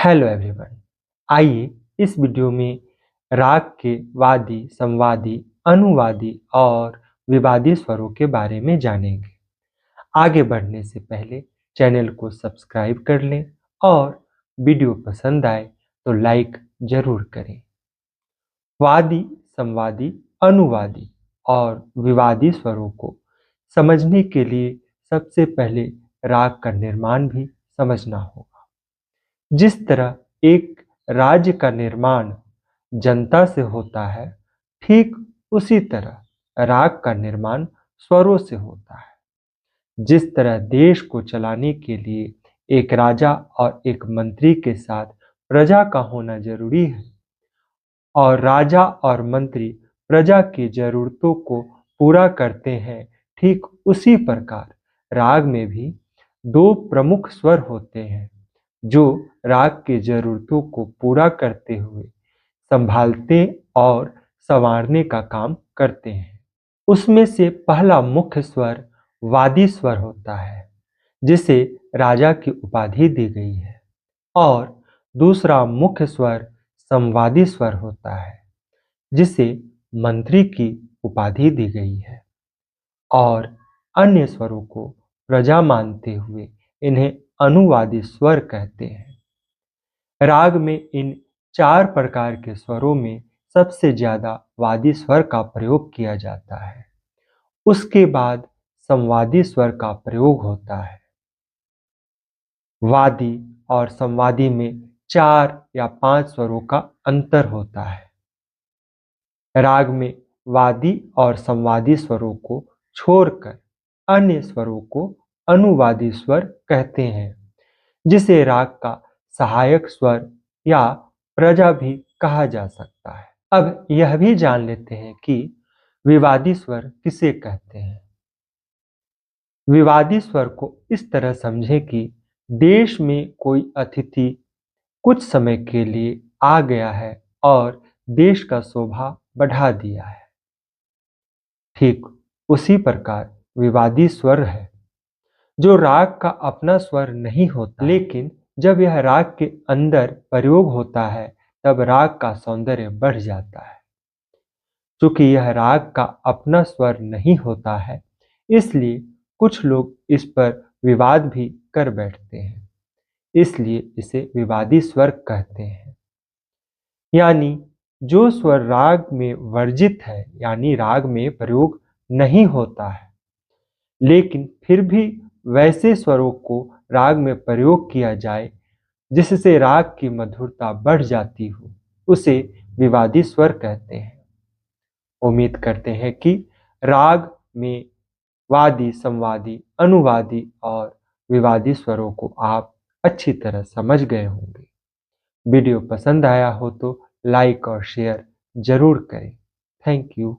Hello everyone. आइए इस video में राग के वादी, संवादी, अनुवादी और विवादी स्वरों के बारे में जानेंगे। आगे बढ़ने से पहले चैनल को सब्सक्राइब कर लें और वीडियो पसंद आए तो लाइक जरूर करें। वादी, संवादी, अनुवादी और विवादी स्वरों को समझने के लिए सबसे पहले राग का निर्माण भी समझना होगा। जिस तरह एक राज्य का निर्माण जनता से होता है, ठीक उसी तरह राग का निर्माण स्वरों से होता है। जिस तरह देश को चलाने के लिए एक राजा और एक मंत्री के साथ प्रजा का होना जरूरी है और राजा और मंत्री प्रजा की जरूरतों को पूरा करते हैं, ठीक उसी प्रकार राग में भी दो प्रमुख स्वर होते हैं जो राग की जरूरतों को पूरा करते हुए संभालते और संवारने का काम करते हैं। उसमें से पहला मुख्य स्वर वादी स्वर होता है, जिसे राजा की उपाधि दी गई है, और दूसरा मुख्य स्वर संवादी स्वर होता है, जिसे मंत्री की उपाधि दी गई है, और अन्य स्वरों को प्रजा मानते हुए इन्हें अनुवादी स्वर कहते हैं। राग में इन चार प्रकार के स्वरों में सबसे ज्यादा वादी स्वर का प्रयोग किया जाता है। उसके बाद संवादी स्वर का प्रयोग होता है। वादी और संवादी में 4 या 5 स्वरों का अंतर होता है। राग में वादी और संवादी स्वरों को छोड़कर अन्य स्वरों को अनुवादी स्वर कहते हैं, जिसे राग का सहायक स्वर या प्रजा भी कहा जा सकता है। अब यह भी जान लेते हैं कि विवादी स्वर किसे कहते हैं। विवादी स्वर को इस तरह समझें कि देश में कोई अतिथि कुछ समय के लिए आ गया है और देश का शोभा बढ़ा दिया है। ठीक उसी प्रकार विवादी स्वर है, जो राग का अपना स्वर नहीं होता, लेकिन जब यह राग के अंदर प्रयोग होता है तब राग का सौंदर्य बढ़ जाता है। चूंकि यह राग का अपना स्वर नहीं होता है, इसलिए कुछ लोग इस पर विवाद भी कर बैठते हैं, इसलिए इसे विवादी स्वर कहते हैं। यानी जो स्वर राग में वर्जित है, यानी राग में प्रयोग नहीं होता है, लेकिन फिर भी वैसे स्वरों को राग में प्रयोग किया जाए जिससे राग की मधुरता बढ़ जाती हो, उसे विवादी स्वर कहते हैं। उम्मीद करते हैं कि राग में वादी, संवादी, अनुवादी और विवादी स्वरों को आप अच्छी तरह समझ गए होंगे। वीडियो पसंद आया हो तो लाइक और शेयर जरूर करें। Thank you.